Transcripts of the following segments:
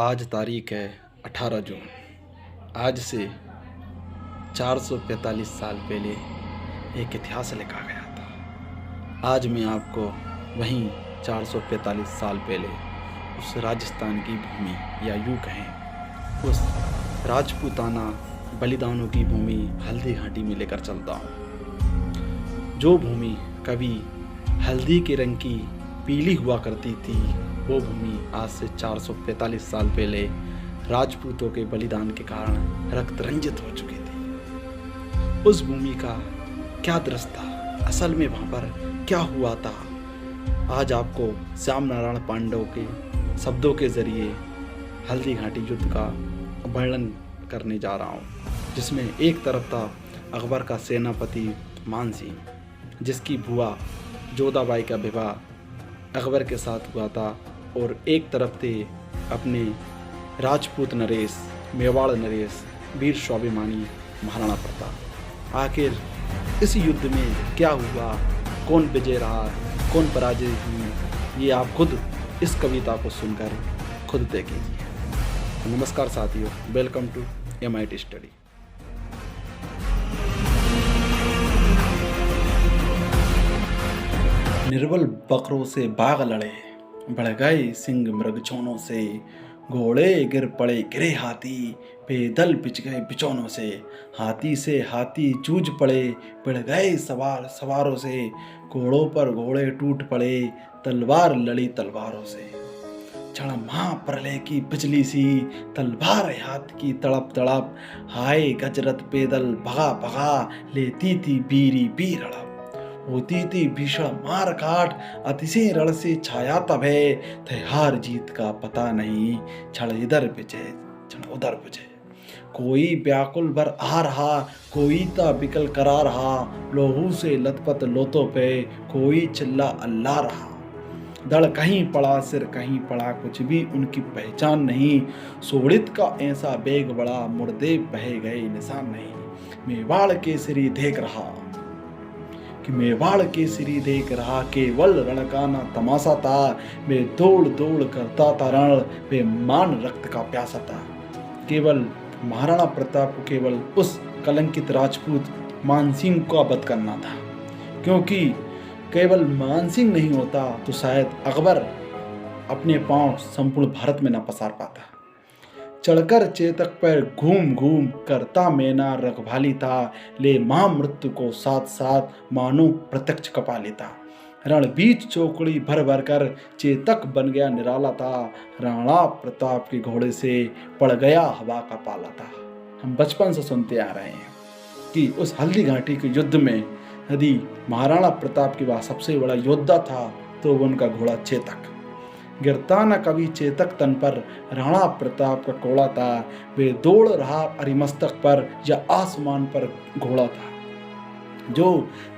आज तारीख है 18 जून। आज से 445 साल पहले एक इतिहास लिखा गया था। आज मैं आपको वहीं 445 साल पहले उस राजस्थान की भूमि, या यूँ कहें उस राजपूताना बलिदानों की भूमि हल्दी घाटी में लेकर चलता हूँ। जो भूमि कभी हल्दी के रंग की पीली हुआ करती थी, वो भूमि आज से 445 साल पहले राजपूतों के बलिदान के कारण रक्त रंजित हो चुकी थी। उस भूमि का क्या दृश्य था, असल में वहाँ पर क्या हुआ था, आज आपको श्याम नारायण पांडव के शब्दों के जरिए हल्दी घाटी युद्ध का वर्णन करने जा रहा हूँ। जिसमें एक तरफ था अकबर का सेनापति मानसिंह, जिसकी बुआ जोधाबाई का विवाह अकबर के साथ हुआ था, और एक तरफ थे अपने राजपूत नरेश, मेवाड़ नरेश, वीर स्वाभिमानी महाराणा प्रताप। आखिर इस युद्ध में क्या हुआ, कौन विजय रहा, कौन पराजय हुई, ये आप खुद इस कविता को सुनकर खुद देखिए। नमस्कार साथियों, वेलकम टू MIT स्टडी। निर्बल बकरों से बाघ लड़े, बढ़ गए सिंह मृगछोनों से, घोड़े गिर पड़े गिरे हाथी, पैदल पिच गए बिचौनों से, हाथी से हाथी जूझ पड़े, बढ़ गए सवारों से, घोड़ों पर घोड़े टूट पड़े, तलवार लड़ी तलवारों से। क्षण महाप्रलय की बिजली सी, तलवार हाथ की तड़प तड़प, हाय गजरत पैदल भगा भगा, लेती थी बीरी बीर हड़प, होती थी भीषण मार काट, अतिशय रण से छाया तब है, थे हार जीत का पता नहीं, क्षण इधर विजय क्षण उधर विजय। कोई व्याकुल भर आ रहा, कोई ता बिकल करा रहा, लोहू से लथपथ लोतों पे, कोई चिल्ला अल्लाह रहा। दड़ कहीं पड़ा सिर कहीं पड़ा, कुछ भी उनकी पहचान नहीं, सोड़ित का ऐसा बेग बड़ा, मुर्दे बहे गए निशान नहीं। मेवाड़ केसरी देख रहा कि मेवाड़ केसरी देख रहा, केवल रण का ना तमाशा था, मैं दौड़ दौड़ करता था रण, बेमान रक्त का प्यासा था। केवल महाराणा प्रताप को केवल उस कलंकित राजपूत मानसिंह का वध करना था, क्योंकि केवल मानसिंह नहीं होता तो शायद अकबर अपने पांव संपूर्ण भारत में न पसार पाता। चढ़कर चेतक पर घूम घूम करता मैना रखवाली था, ले महामृत्यु को साथ साथ मानो प्रत्यक्ष कपा लेता। रण बीच चौकड़ी भर भर कर चेतक बन गया निराला था, राणा प्रताप के घोड़े से पड़ गया हवा का पाला था। हम बचपन से सुनते आ रहे हैं कि उस हल्दी घाटी के युद्ध में यदि महाराणा प्रताप के बाद सबसे बड़ा योद्धा था तो वो उनका घोड़ा चेतक। गिरता न कभी चेतक तन पर, राणा प्रताप का कोड़ा था, वे दौड़ रहा अरिमस्तक पर या आसमान पर घोड़ा था, जो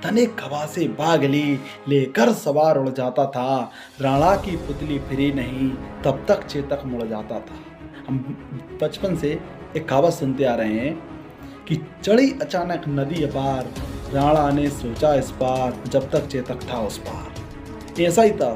तने हवा से बाग ली लेकर सवार उड़ जाता था। राणा की पुतली फिरी नहीं, तब तक चेतक मुड़ जाता था। हम बचपन से एक कहावत सुनते आ रहे हैं कि चढ़ी अचानक नदी अपार, राणा ने सोचा इस पार, जब तक चेतक था उस पार। ऐसा ही था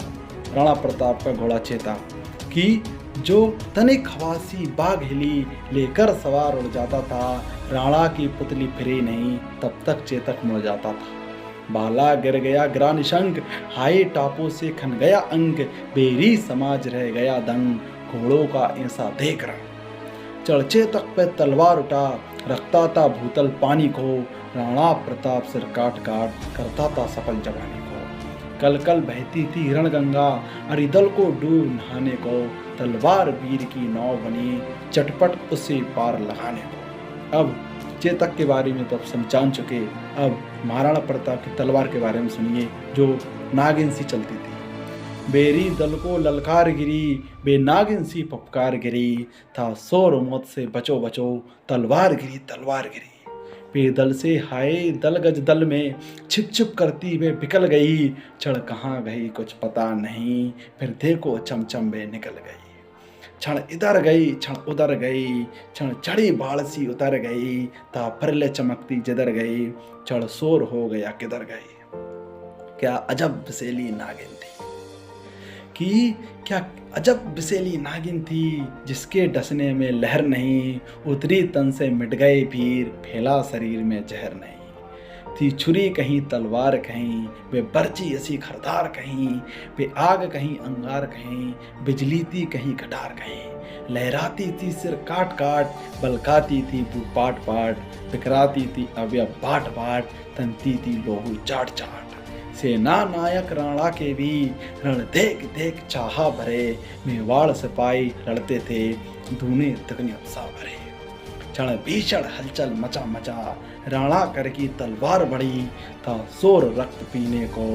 राणा प्रताप का घोड़ा चेतक, कि जो तनिक खवासी बाग हिली लेकर सवार उड़ जाता था, राणा की पुतली फिरी नहीं, तब तक चेतक मुड़ जाता था। बाला गिर गया गिरा निशंक, हाय टापों से खन गया अंग, बेरी समाज रह गया दंग, घोड़ों का ऐसा देख रहा। चढ़ चेतक पे तलवार उठा, रखता था भूतल पानी को, राणा प्रताप सिर काट काट करता था सफल जवानी को। कल कल बहती थी रणगंगा, अरिदल को डूब नहाने को, तलवार वीर की नाव बनी, चटपट उसे पार लगाने को। अब चेतक के बारे में तो अब सब जान चुके, अब महाराणा प्रताप की तलवार के बारे में सुनिए, जो नागिन सी चलती थी। बेरी दल को ललकार गिरी, बे नागिन सी फपकार गिरी, था शोर मौत से बचो बचो, तलवार गिरी। पैदल से हाय दल गज दल में, छिप छिप करती वे बिकल गई, चढ़ कहाँ गई कुछ पता नहीं, फिर देखो चमचम वे निकल गई। क्षण इधर गई क्षण उधर गई, क्षण चढ़ी बाढ़ सी उतर गई, ता परले चमकती जिधर गई, चढ़ शोर हो गया किधर गई। क्या अजब विसेली नागिन थी, कि क्या अजब विषैली नागिन थी जिसके डसने में लहर नहीं, उतरी तन से मिट गए पीर, फैला शरीर में जहर नहीं। थी छुरी कहीं तलवार कहीं, वे बर्ची ऐसी खरदार कहीं, वे आग कहीं अंगार कहीं, बिजली थी कहीं कटार कहीं। लहराती थी सिर काट काट, बलकाती थी बू पाट पाट, बिखराती थी अवयव बाट बाट, तनती थी लोहू चाट चाट। सेना नायक राणा के भी रण देख देख चाहा भरे, मेवाड़ सिपाही लड़ते थे धूने तकनी उत्साह भरे। क्षण भीषण हलचल मचा मचा, राणा कर की तलवार बढ़ी, था शोर रक्त पीने को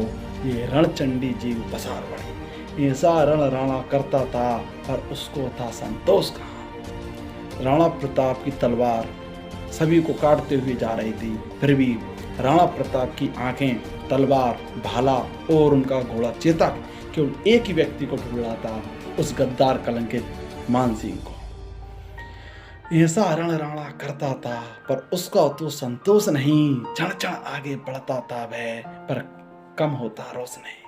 ये रणचंडी जीव पसार बढ़ी। ऐसा रण राणा करता था पर उसको था संतोष कहाँ। राणा प्रताप की तलवार सभी को काटते हुए जा रही थी, फिर भी राणा प्रताप की आंखें तलवार, भाला और उनका घोड़ा चेतक केवल एक ही व्यक्ति को ढूंढ रहा था, उस गद्दार कलंकित मानसिंह को। ऐसा रण राणा करता था पर उसका तो संतोष नहीं, क्षण क्षण आगे बढ़ता था वह पर कम होता रोष नहीं।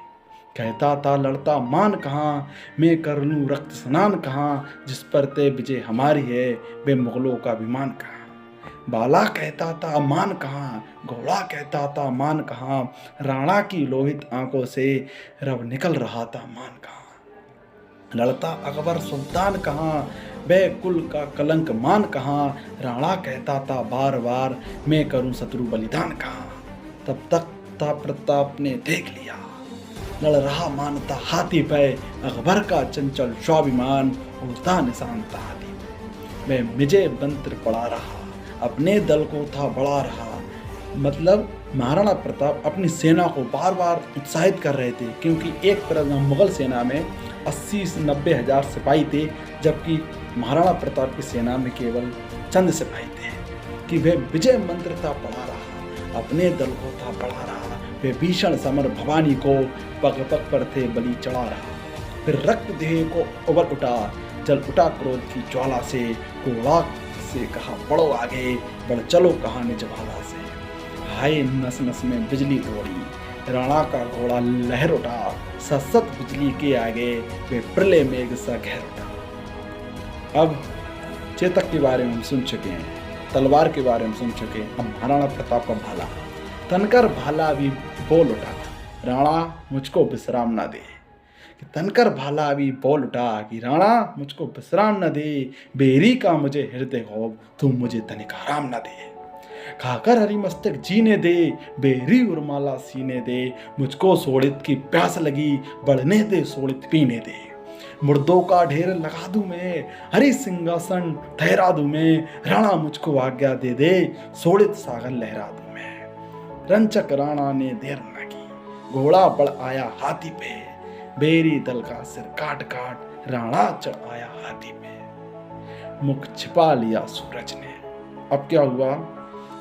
कहता था लड़ता मान कहाँ, मैं कर लूं रक्त स्नान कहाँ, जिस पर ते विजय हमारी है वे मुगलों का विमान कहाँ। बाला कहता था मान कहाँ, घोड़ा कहता था मान कहाँ, राणा की लोहित आंखों से रब निकल रहा था मान कहाँ। लड़ता अकबर सुल्तान कहाँ, बे कुल का कलंक मान कहाँ, राणा कहता था बार बार मैं करूं शत्रु बलिदान कहाँ। तब तक था प्रताप ने देख लिया, लड़ रहा मानता हाथी पे, अकबर का चंचल स्वाभिमान उड़ता निशान था हाथी पे। मैं विजय मंत्र पढ़ा रहा, अपने दल को था बढ़ा रहा। मतलब महाराणा प्रताप अपनी सेना को बार बार उत्साहित कर रहे थे, क्योंकि एक तरफ मुगल सेना में 80 से 90 हजार सिपाही थे, जबकि महाराणा प्रताप की सेना में केवल चंद सिपाही थे। कि वह विजय मंत्र था पढ़ा रहा, अपने दल को था बढ़ा रहा, वे भीषण समर भवानी को पग पग पर थे बलि चढ़ा रहा। फिर रक्त देह को उबल उठा, जल उठा क्रोध की ज्वाला से, घोड़ा से कहा बढ़ो आगे, बढ़ चलो कहा निज भाला से। हाय नस नस में बिजली दौड़ी, राणा का घोड़ा लहर उठा, सतसत बिजली के आगे वे प्रलय मेघ सा घेर उठा। अब चेतक के बारे में हम सुन चुके हैं, तलवार के बारे में सुन चुके हैं, अब महाराणा प्रताप का भाला। तनकर भाला भी बोल उठा, राणा मुझको विश्राम न दे। कि तनकर भाला भी बोल उठा कि राणा मुझको विश्राम न दे, बेरी का मुझे हृदय खौफ, तुम मुझे तनिक आराम न दे। खाकर हरी मस्तक जीने दे, बेरी उर्माला सीने दे, मुझको सोड़ित की प्यास लगी, बढ़ने दे सोड़ित पीने दे। मुर्दों का ढेर लगा दूं मैं, हरी सिंहासन ठहरा दूं मैं, राणा मुझको आज्ञा दे दे, सोड़ित सागर लहरा दूं मैं। रंचक राणा ने देर न की, घोड़ा बढ़ आया हाथी पे, बेरी दल का सिर काट काट, राणा चढ़ आया हाथी पे। मुख छिपा लिया सूरज ने। अब क्या हुआ,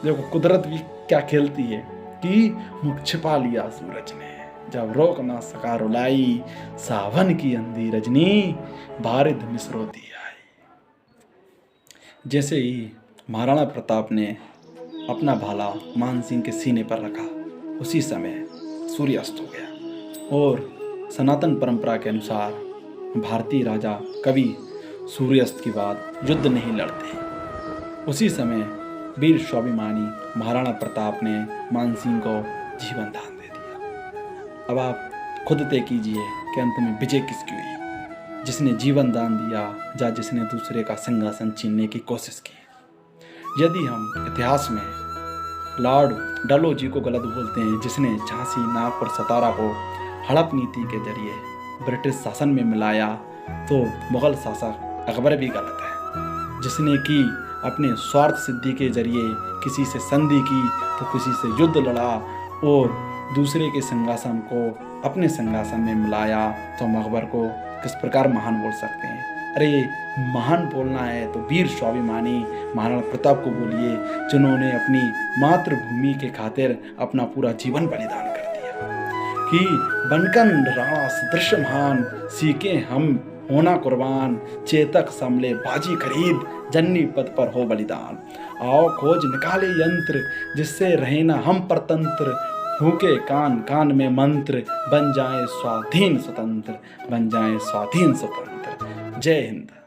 देखो कुदरत भी क्या खेलती है कि मुख छिपा लिया सूरज ने, जब रोक ना सका रुलाई, सावन की अंधी रजनी, बारिद मिसरोती आई। जैसे ही महाराणा प्रताप ने अपना भाला मानसिंह के सीने पर रखा, उसी समय सूर्यास्त हो गया। और सनातन परंपरा के अनुसार भारतीय राजा कभी सूर्यास्त के बाद युद्ध नहीं लड़ते। उसी समय वीर स्वाभिमानी महाराणा प्रताप ने मानसिंह को जीवन दान दे दिया। अब आप खुद तय कीजिए कि अंत में विजय किसकी हुई, जिसने जीवन दान दिया या जिसने दूसरे का सिंहासन छीनने की कोशिश की। यदि हम इतिहास में लॉर्ड डलहौजी को गलत बोलते हैं, जिसने झांसी, नागपुर, सतारा को हड़प नीति के जरिए ब्रिटिश शासन में मिलाया, तो मुगल शासक अकबर भी गलत है, जिसने कि अपने स्वार्थ सिद्धि के जरिए किसी से संधि की तो किसी से युद्ध लड़ा और दूसरे के सिंहासन को अपने सिंहासन में मिलाया, तो हम अकबर को किस प्रकार महान बोल सकते हैं। अरे महान बोलना है तो वीर स्वाभिमानी महाराणा प्रताप को बोलिए, जिन्होंने अपनी मातृभूमि के खातिर अपना पूरा जीवन बलिदान कर दिया। कि बनकर राणा सदृश महान, सीखे हम होना कुर्बान, चेतक समले बाजी खरीद, जन्नी पद पर हो बलिदान। आओ खोज निकाले यंत्र, जिससे रहे ना हम परतंत्र, फूके कान कान में मंत्र, बन जाए स्वाधीन स्वतंत्र, बन जाए स्वाधीन स्वतंत्र। जय हिंद।